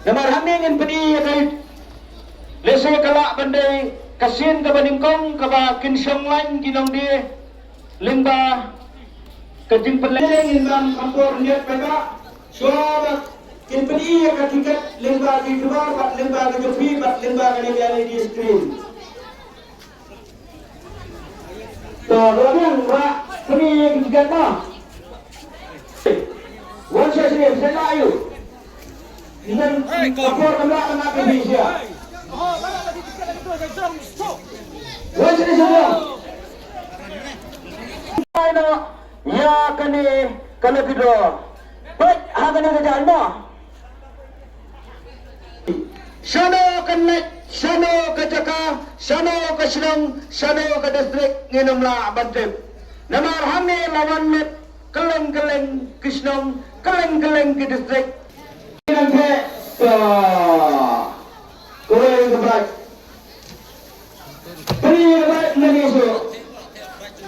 Namar hamingin pedi kay lese kala bandai kasin ka baningkong ka ba kinsyong lain ginong di limba kajing peleng inram kampor niat pega suara kin pedi ka tiket limba di luar bat limba ka jopi bat limba ka di LED screen to rodan ra pedi tiket ma wan saya ayu dan kapor kena Indonesia. Wajib semua. Mana ya kene kalau video. Baik, hagan ada jalan mo. Sano kanet, sano kajaka, sano kasilong, sano ka distrik nginumla bantip. Namar hame lawan met keleng-keleng kisnong, keleng-keleng ke distrik. Nanti Korea keberat Beri keberat Indonesia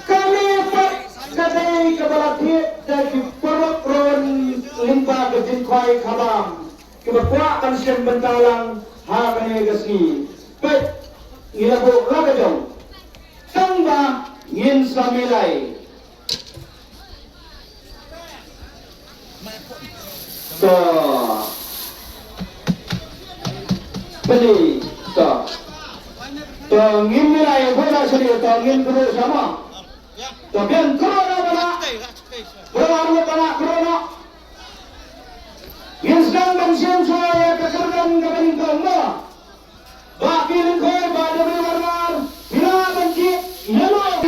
kami kadai keberat dari perut limpah ke jinkwai kabam keberkuat kansian bentalang hakane gasni baik ngilago lagajong tangba ngin samilai beli ngin nilai bola sendiri ngin kru sama biar kru na bola bola kru na ngin sedang bensin saya kekerjaan kebening kau baki lingkoi pada berwarna bila benci yellow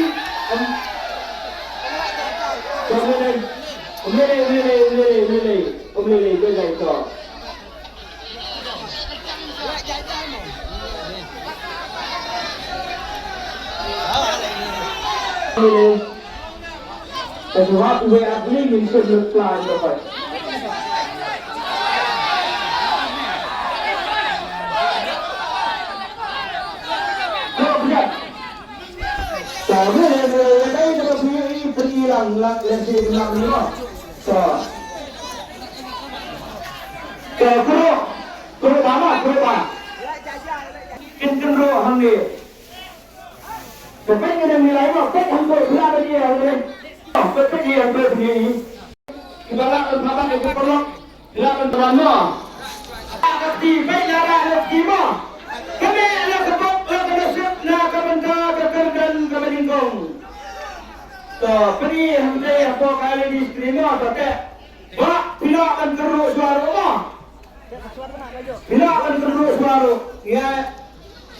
Umili jaga itu. Sesuatu yang abli bisa berpelan dapat. Tapi ada yang berhilang lah lesih hilang ni lah. Kuro ba. Kintin ro hangi. Tapi yang nilai mo, pek hambo berapa dia ni? Pek dia berdiri. Ibarat bapak itu perlu dilakukan terano. Akti bayar akti mo. Kami nak kebab nak nak kebentar kekerjaan kebeningkong. Beri hamzai apa kali di screen mo, tapi bak bila akan terus suara mo. Bila akan terus suara, ya.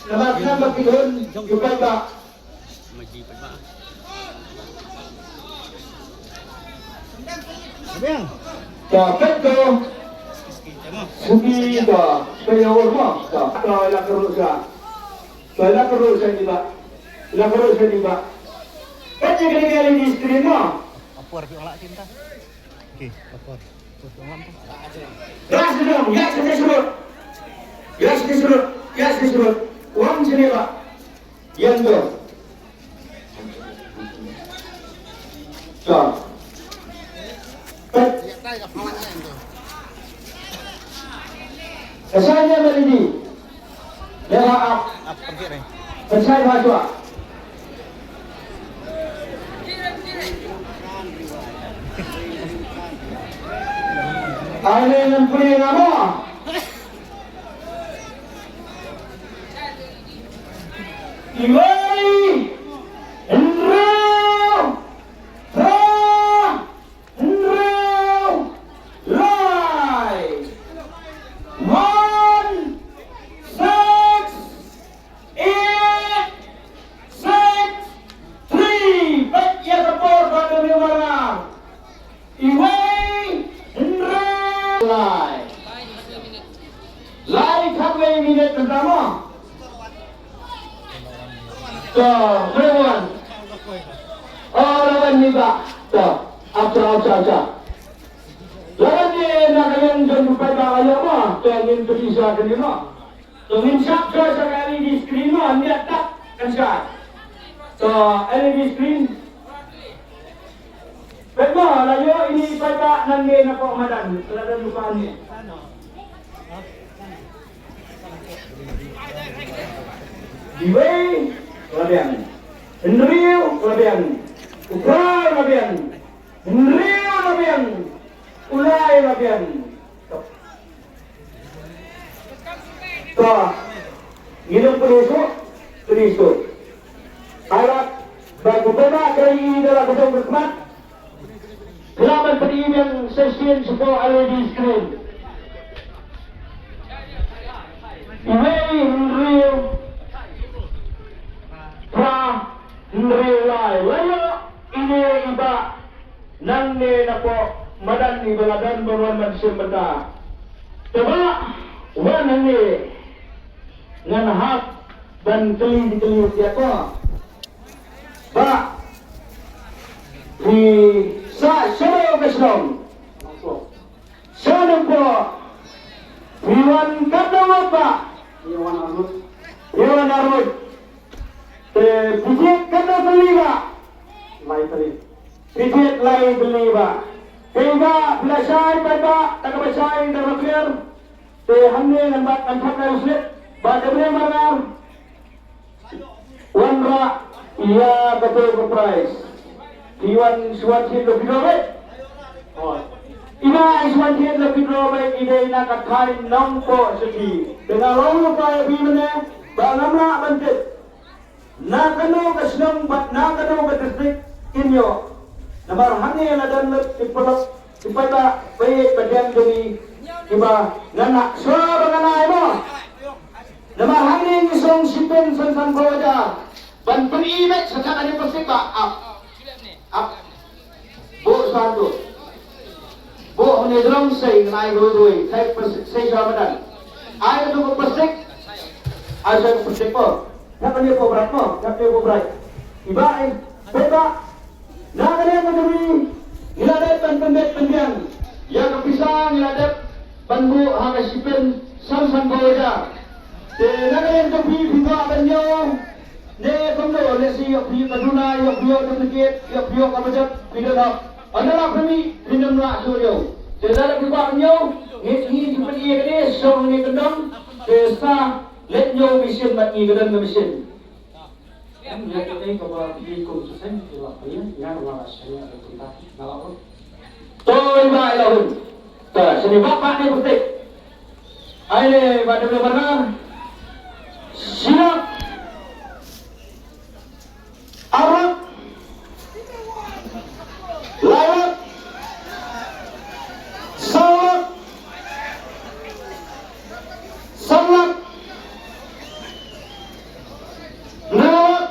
Nama kihun juga tak. Dapat tu, sugi tu, bayar mah, tak. Kalau nak kerusak, kalau kerusak ni pak, nak kerusak ni pak. Macam kali di screen mah. Apa orang nak cinta? Okey, apa? Ras dulu, ya disebut. Ya disebut. Uang sini pak. Yang tu. Tak. Kesannya beri. Dewa up. Pergi ni. Persai masuk. Ada yang punya nama. Iwai, Andrew, Lai, 1, 6, 8, 6, 3. Baik ya kapor pada mana? Iwai, Andrew, Lai sampai minit pertama. Berlawan. Lawan ni pak. Apa. Lawan ni nak kalian jumpa pada mah. Ingin berisah ke lima. Ingin sabda sekali di screen mah. Lihat tak kan sah. LED screen. Baiklah, layo ini pada nanti nak madan. Selada lupa ni. Diwei labian, Henrio labian, Ukrai labian, Henrio labian, Ulai labian. Toh, minum penisuk. Alat bagi pemak dari dalam gedung berkhidmat. Kelaman pendidikan session sebuah LED screen. Iwei Henrio Pra Nrilai Layo ini iba Nangge na po Madan ibaladan Bawan manusia benda Coba Wan ini Nganahap Dan keli siya ko Ba Di Sa Syaw Kaslong Syaw po Iwan Kadawat ba Iwan Arud Pijit kada beliba Pijit lai beliba Hingga bila syai pada tak bersyai dan berkir hamne nampak antak dari sulit pada beli manar wanra iya betul ke price Iwan suwansin lebih dobe Ina suwansin lebih dobe ide ina kakain nampo segi dengan lalu kaya bimene bangamla bantit nakano kasnong nakano ka district inyo namar hangi na dan ipolok ipata bayi padang demi iba ngana so bangana mo namar hangi isong sipen san bawaja ban penimet sekarang ada persik ba up bu satu bu hone drum say nai doi kai persik say jamadan ai tu persik aja persik po Siapa dia kobrat mo? Siapa dia kobrat? Ibain, beba. Nakanya madami. Iladep dan pembet pendiang. Ya kepisang iladep banbu hanga sipen samsan bawaja. Nakanya tapi biwa banyo. Ne kondo ne si yok kaduna yok biyo dukit yok biyo kabajak bidana. Adalah kami bidana nak suryo. Dalam biwa banyo ni seperti ini song ni kendam desa let nyo mission mat ni gadan mission em nhớ cái đây có đi cùng cho xem thì là thấy nhà là sẽ là chúng ta nào tôi lại là hùng tờ sẽ đi bắt bạn đi một tịch ai này bạn được mana siap Arab lawat salat salat Nawat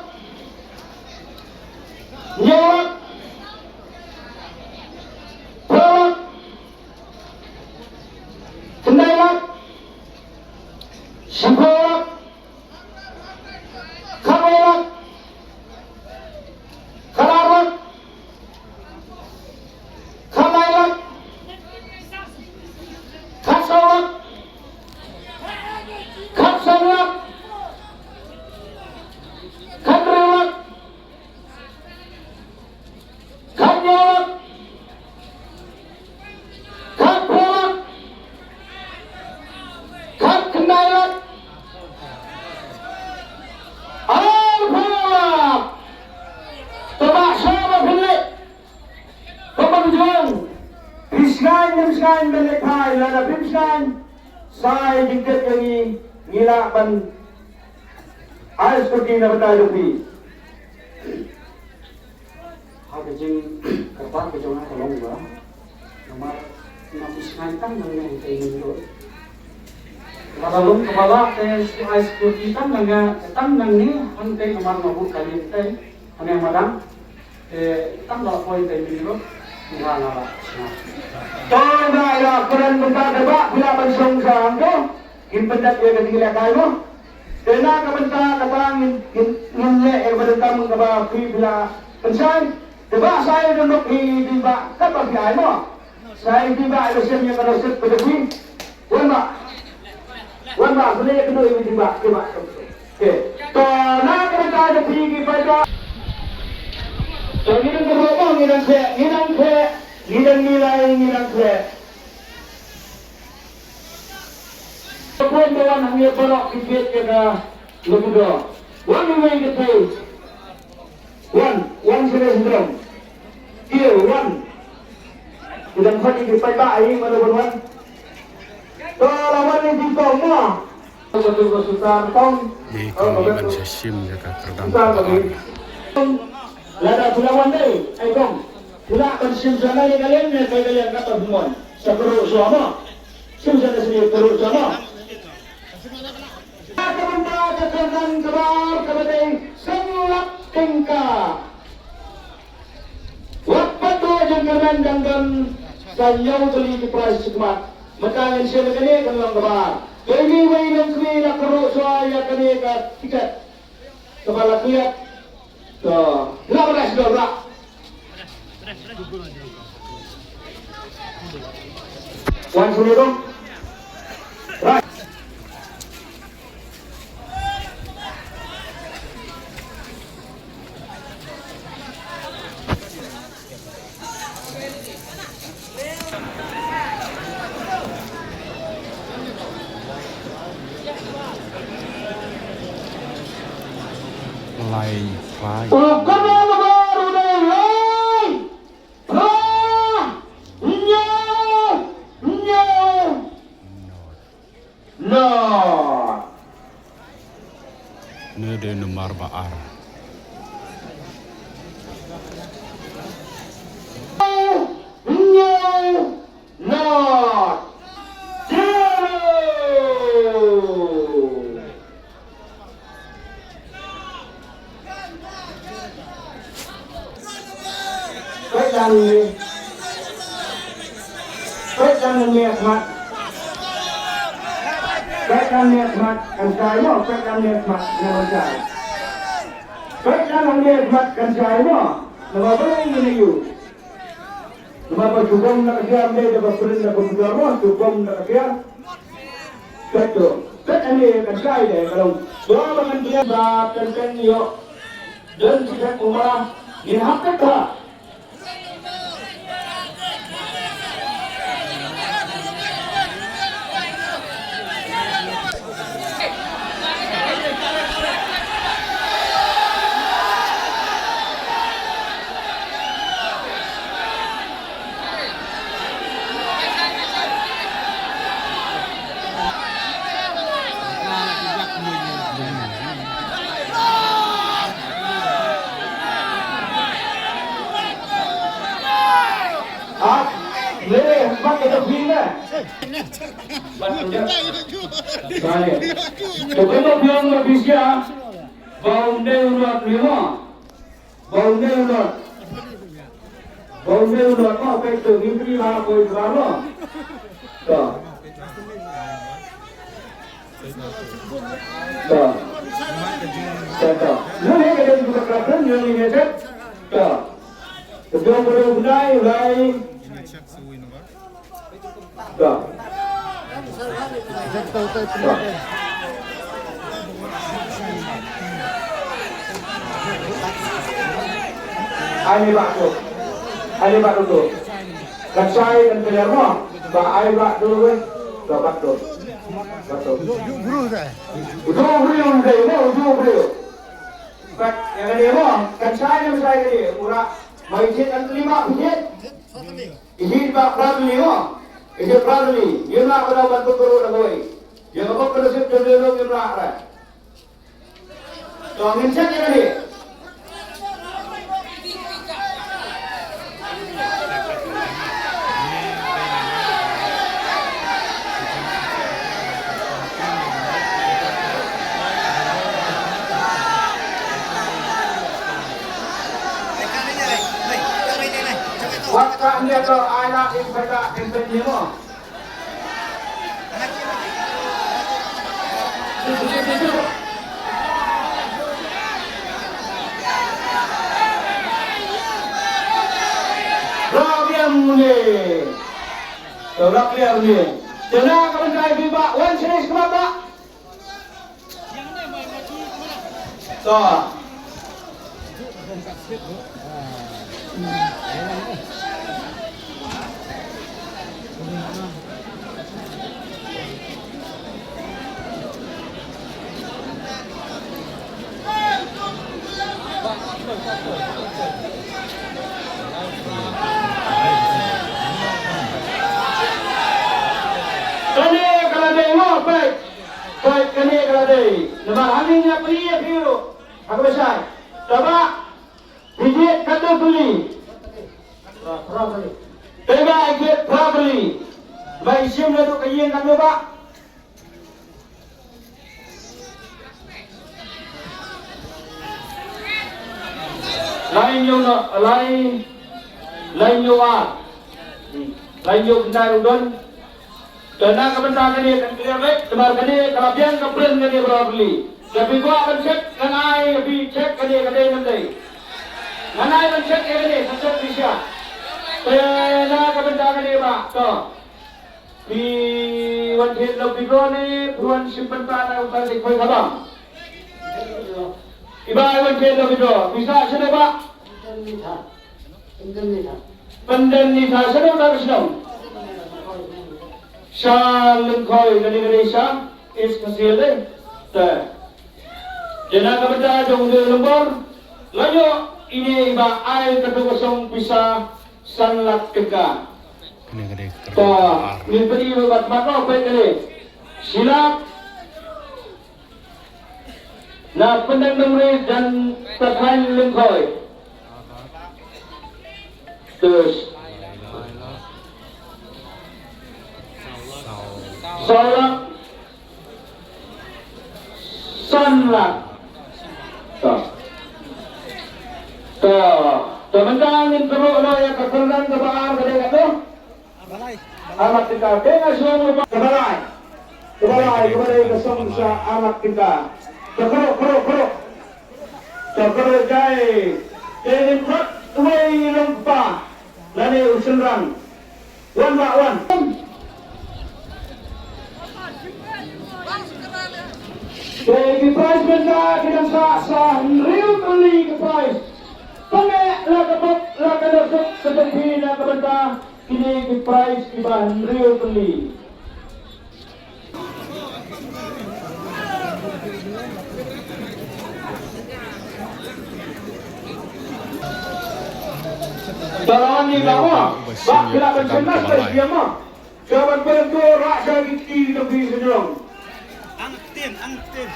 Nyawat Pelak Kendailat Sibolak Kamelak Kalarak Kamailak Kasalak Kapsalak Kadrelak Kanyolak Kadpolak Kadkendailak Alpolak Tebak sama bilik Pemberjuang Piskan bilik hai Lada piskan Saya jingkat yang ngilak ban Ais pergi na bertajupi. Ada jeng kertas kejongan tolong gua nomor 59 kan dengan ini dulu Lalu kepala tes ais putih kan dengan nang ni hante nomor nomor kali teh ane madam kan dah poin teh dulu nggak nala Tolong dah kuran bentar debak bila pensong sang tu impendat dia ketinggalan kayu. Dena kebentar katang nginle berdentam kaba bila pensang debak saya duduk di tiba kata piai mo saya tiba lesennya kalau set berdui wan ba boleh kena ini tiba okey to na kebentar ada pergi pada so ngilang berobong ngilang nilai Pun bawan hanya berok kipit kena lebudo. One away the play. One serious drum. Here, one. Ilang kali kita bayi mana-mana. Kalau mana di kau betul sultan tong. Di kemudian sesim jika Sultan terdampak bagi. Lada tulawan deh, kong. Tula pensim sana ni kalian kata semua. Sekeru suama. Sim sana sini keru suama. Kebenda kekanan kebar kebedai senglap tingka. Wapat tu jangkaman jangkan sanyau tuli di pras sekemat. Matangin siya na kani kan lang kebar. Kini way lang kami nakeru suaya kani ka tiket. Kepala kiat. So, lawas dorak. Wan sudah dong. Right. Lai Fai Nede nomor baar Baikkan niat mat kan saya mau baikkan niat mat nama saya. Baikkan niat mat kan saya mau nama boleh ini you. Nama berjubung nak kerja ni dapat beri nak berjubung mau jubung nak kerja. Betul. Baikkan niat kan saya deh kalau dua dengan dia bahkan yo dan kita umrah ini apa kah? Kita pindah. Baik. Begitu biang berbisya, baunde urat lima, baunde urat mau petu mimpi lah koi drama. Tak. Nanti kita juga kerana yang ini set. Tak. Sebelum berbunai, Tak. Ani bak tu. Kan saya kan keluar mah. Bak ai bak dulu kan. Bak tu. Guru dah. Guru. Bak yang ni mah kan saya ni murah. Mai jet kan terima jet. Ini bak pradli mah. Ini pradli. Dia nak berapa tu turun lagi. Dia apa kerja dulu dia nak lah. So ngin cek ni. Waktu dia tu anak ibadah ini mah. Rakyat ni, rakyat ni. Jangan kau cakap bimbak, wan serius kenapa? So. Kani kalade mo, baik. Baik kani kalade. Nama haninya priya biru. Aku besar. Coba bijit kata tuli. Tega ikut probably. Baik sim lalu kajian kami pak. Lain yung lain yung benar udon. Dana kebentar kani akan clear baik. Temar kani kalabian komplain kani probably. Tapi gua akan cek kanai lebih cek kani nanti. Kanai akan cek kani satu bisa. Dana kebentar kani pak. Toh. Di wanjit lebih gua ni buan simpan tanah utara di koi kabang. Iba wanjit lebih gua bisa sudah pak. Pendenita sudah tak sudah. Shalom koi gani sah is kasil deh. Jangan kepada jong di lembur. Lalu ini iba air kedua kosong bisa sanlat kega. Kene Toh, ini beri buat mana baik kali. Silap. Nah, pendek nomor dan terkain lengkoi. Terus. Salat. Sanlat. Toh. Teman-teman teruk lo yang kekerangan kebaar kedai tu. Anak kita dengan semua kebalai kepada kesong sa anak kita. Terkeruk jai. Ingin prat way lompa. Lani usenran. One by one. Jadi prize benda kita sah real kali ke prize. Pangai lah kedosok seperti nak benda. Kini di price di bahan real beli. Dalam ni bawa, bak bila bercenas dia mah. Jabat bentuk rasa gigi lebih senang. Angtin.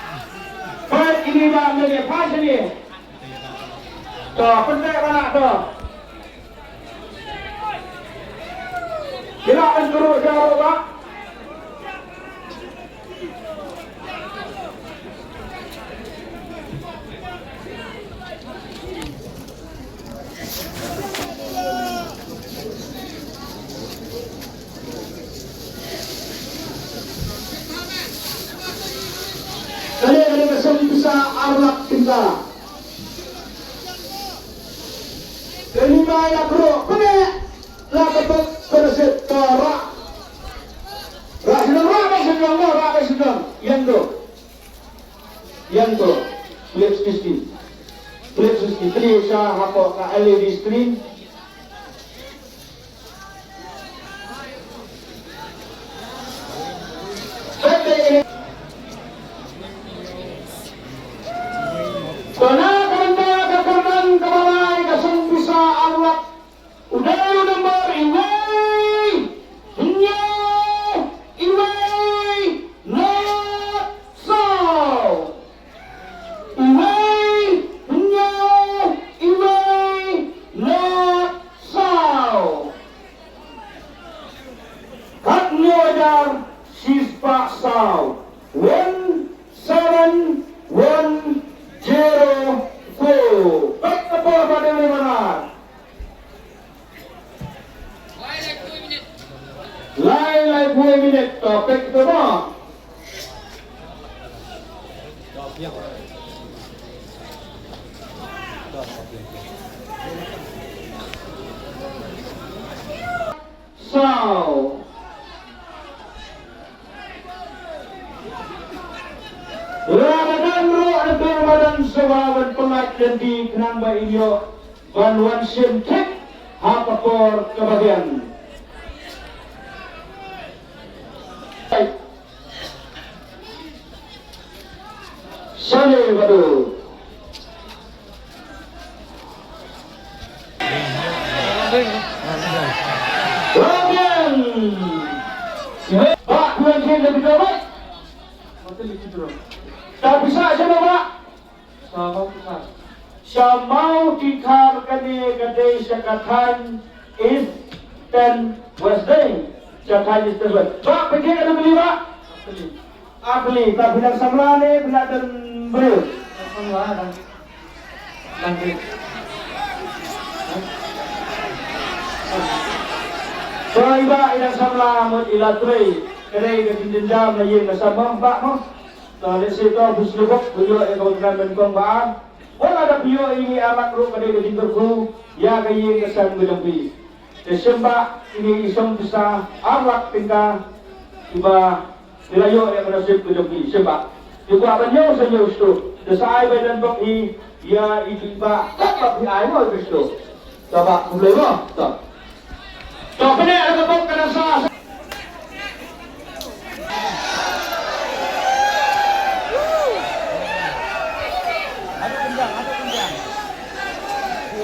Baik ini bang ni pas ni. Toh pendek mana toh? Silakan terus jawab pak. Kali kesem bisa arlap kita. Kelima ya bro, kene lah betul berset torak. Rak sedang. Yang tu, flip screen. Tadi usaha apa ke LED screen. Karena kebenaran kebalai kesem bisa arlap. Udah nomor Sispa 17104. Baik ke bola pada mana? Lain 2 minit. Topik itu mah. So. Ramadan Ramadan sahabat pengajian di Kenamba Ilio Banwan Sintek Hapapor kebagian. Sale badu. Mesin lebih baik. Hotel itu dulu. Tak bisa siapa Pak? Sama kita. Siya mau tikar kani kadai syakatan East dan West Day. Syakatan East dan West. Pak, pergi ada beli Pak? Hotel. Beli. Tak bilang samla ni, bilang dan beli. Apa lah dan lagi. So, iba ilang samla mo ilatray. Kadai kadindindam na yung nasama. Pak mo? So, let's say ito, buslubok. Buyo, ikaw naman kong baan. Wala na piyo ini anak ro kadai kadindor ko. Ya kayi kasan bilang-bi. Desemba ini isang bisa arak tingka. Iba nilayo yang menasib bilang-bi. Semba. Yung abanyo sa inyo gusto. Desay ba dan bak ya iba dapat ay mo gusto. Dapat mulai mo. So, pwede ano ba ka na sa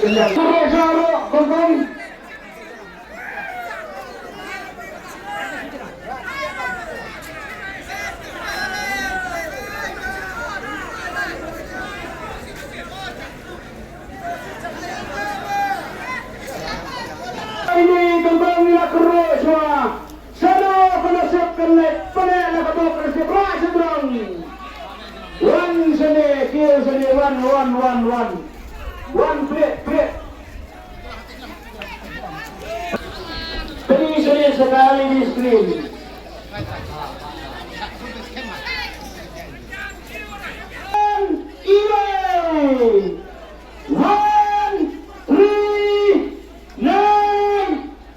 Saro, kongkong. Ini kembang nila kero semua. Sano penasib kenek, penek nak kabok penasib rak seberang. One sini, kill sini, one. One plate. Sini sekali di screen. One, 3, 9,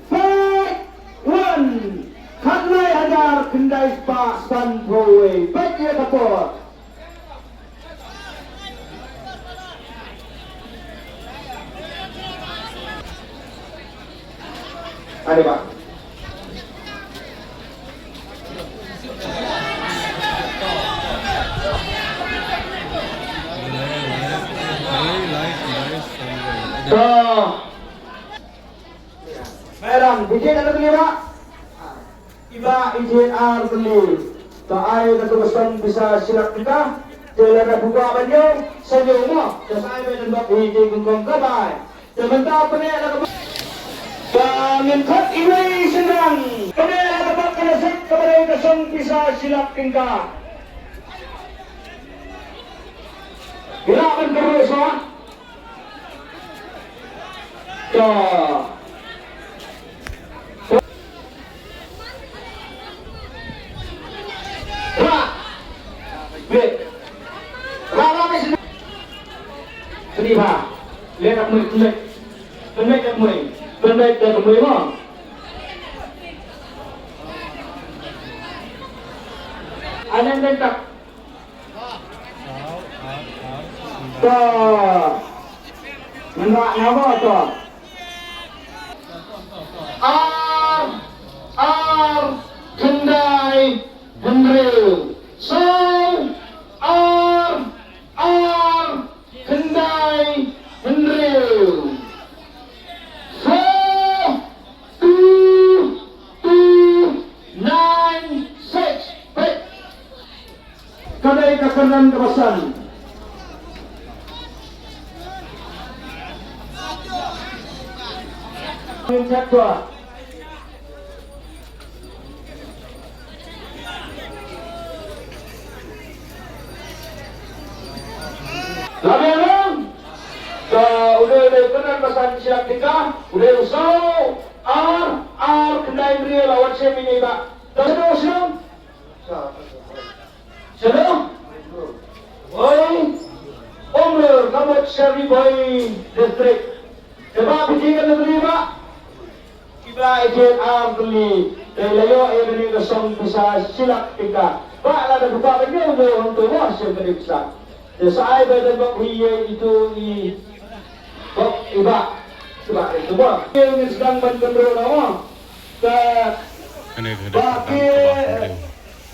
5, 1. Kanai hadar kendai Pak Sanpowe. Baik dia kapor. Ada Pak. Merang, izin ada beli Pak? Iba izin beli. Tak ada ketugasan bisa silap kita. Jalan buka banyo, senyum mo. Dasai dan bak izin kengkong kabay. Sebentar penek nak Minkat ini sedang kemudian dapat kenesek kepada kesan bisa silap tingkah. Hilakan terus ya. Lihat aku Pendek dan kemana? Aneh bentak. Enggak nama tu. Kendai Hendril. So Kendai Hendril. Kadai kekanan kawasan. Jadwal. Lalu, udah kekanan kawasan silap tingkah, udah usau, kendai beri lawan semini pak. Terus. Sudah? Boy, Umrul, Kamut Syari Boy District. Sebab bijikan negeri Pak. Kita izin beli. Dan layo ini kesong bisa silap tingkah. Pak lah ada buka benda untuk wahsyat beriksa. Dan saya berdebat hiya itu Iba. Sebab itu Pak. Ini sedang berkendara nama.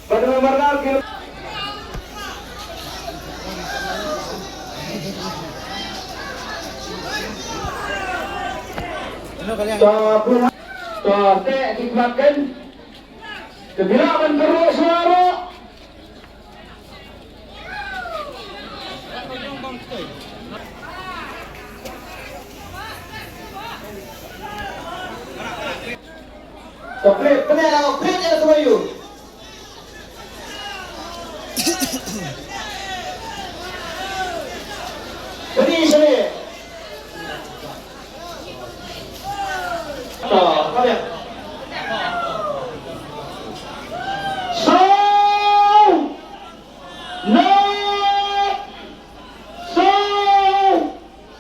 Pada memperkenalkan Tek dikmatkan kegelapan terus Jadi sini. Tuh, kalian. So, no, so,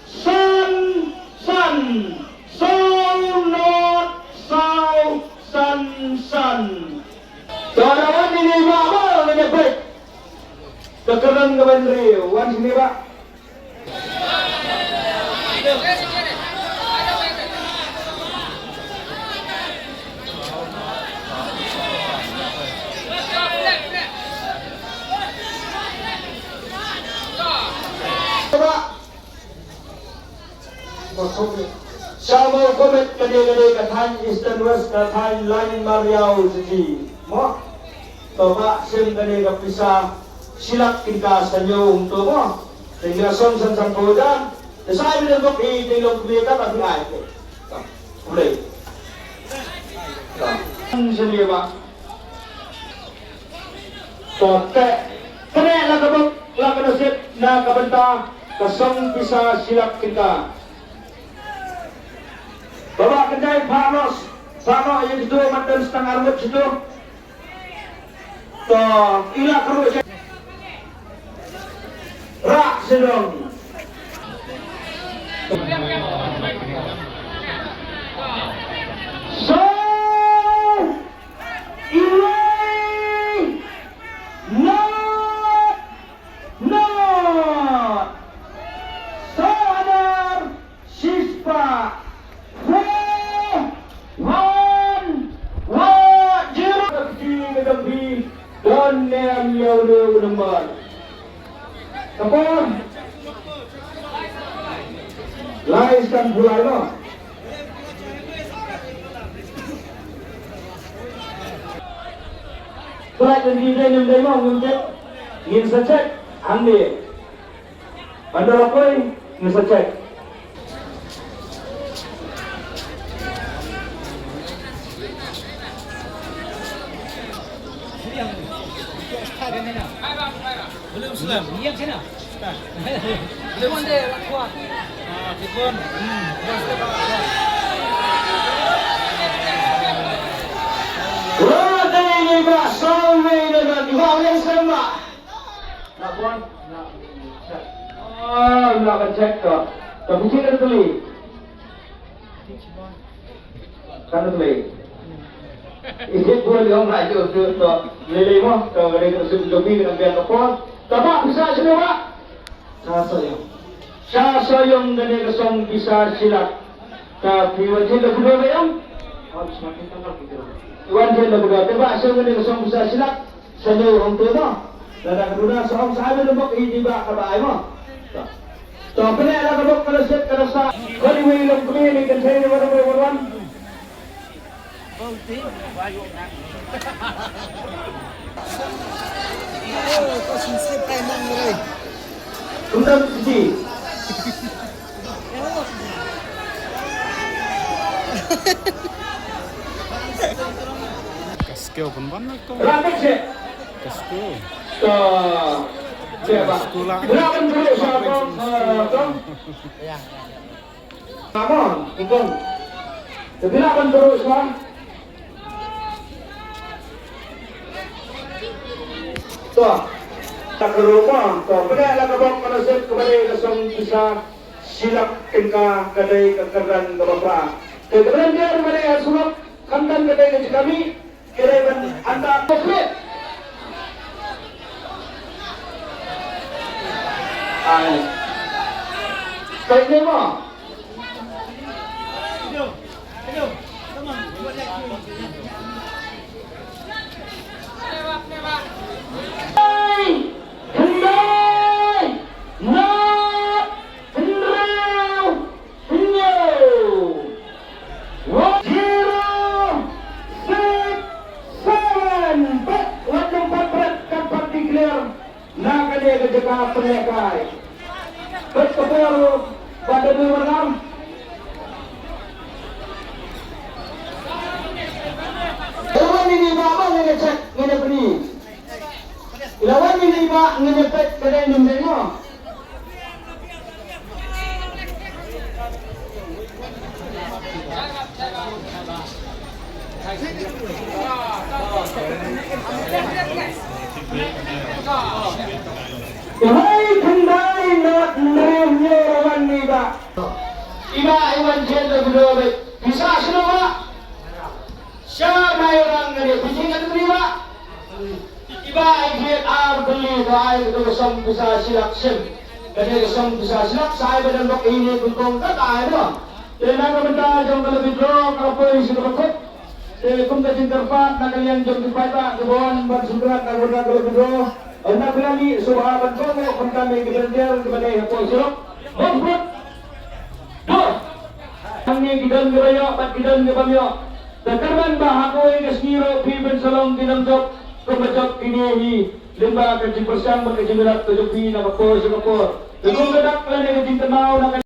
sun, sun, so, not, so, sun, sun. Kawan ini apa namanya baik? Kekeran ke bandri, wan sini pak. Sama komet kade-kade kathan Eastern West kathan Lain Mariau Siji. Mo? Toba sim kade kapisa silak tingka sanyo untuk mo. Sehingga son san san kodan. Desai bila kok di tilong kubika tapi ay ke. Boleh. Sini pak. Toke kene la kabuk la kanasip na kabanta kasong bisa silak tingka. Bawa kedai Panos, sama yang itu mantan setengah rambut situ. Toh, ilah keruk rak sedong. So, ini, not, sadar, sispa. Dan yang udah lembar. Kapal, laiskan pula no. Flight dan DJ yang dari mau ngumcet, ingin secek, ambil. Anda lapoi, ingin secek. Belum sulam. Iya sini. Belum deh, kuat. Ah, Kipun. Wah, ini pak, sampai dengan di bawah yang sama. Nak puan, nak cek. Oh, nak cek kok. Tapi cek tuli. Kan tuli. Ini boleh orang raja tu lele mah, kalau ada lebih dengan biar kapal. Tapak bisa semua pak. Saya yang dari kesong bisa silat. Tapi wajib dah berdua bayang. Harus makin tanggal kita. Wajib dah berdua. Tapi saya dari kesong bisa silat. Saya orang tua mah. Dan ada kedua seorang sahabat lembak ini bak kabai mah. Tapi ni ada kedua kalau set kerasa. Kalau ini lembak ini kan saya ni orang. Kau sinsip kayak mang mulai. Tunggu siji. Kasih pun mana kau? Rapat sih. Kasih. Siapa? Berapa dulu siapa? Kong. Kamu, Kong. Berapa dulu siapa? Tuh, tak kerumah. Tuh, pada lah kabok manasip kepada kesong bisa silap tingkah kedai kekeran kebapa. Kemudian dia kepada sulap kantan kedai keji kami kira anda komplit. Baik ni mah. Penyekai berkepul pada berwarna ini bapa ini cek ini beri Lawan ini ba ngepet kada nimbe mo. Hai kandai nak neremnya lawan ni ba. Iba iwan jenda bedobe. Bisa sudah ba? Siapa orang ngene bisingan ni ba? Iba ikhit beli bahay itu kesam bisa silap sim. Kasi kesam bisa silap saya badan bok ini kuntong kata itu. Jadi nak benda jom kalau video kalau polis itu berkut. Jadi kum kacin terpat nak kalian jom dipata kebon buat sumberat nak benda kalau video. Nak berani sahabat kau kum kami keberdian kepada yang polis itu. Berkut. Dua. Kami gidan kebayo, pat gidan kebayo. Terkarban bahagoi kesmiro piben salong dinamjok. Kebajak ini limba kecil bersang berkecilan tujuh pi nak kapur. Dengan bedak lagi kecil tenau nak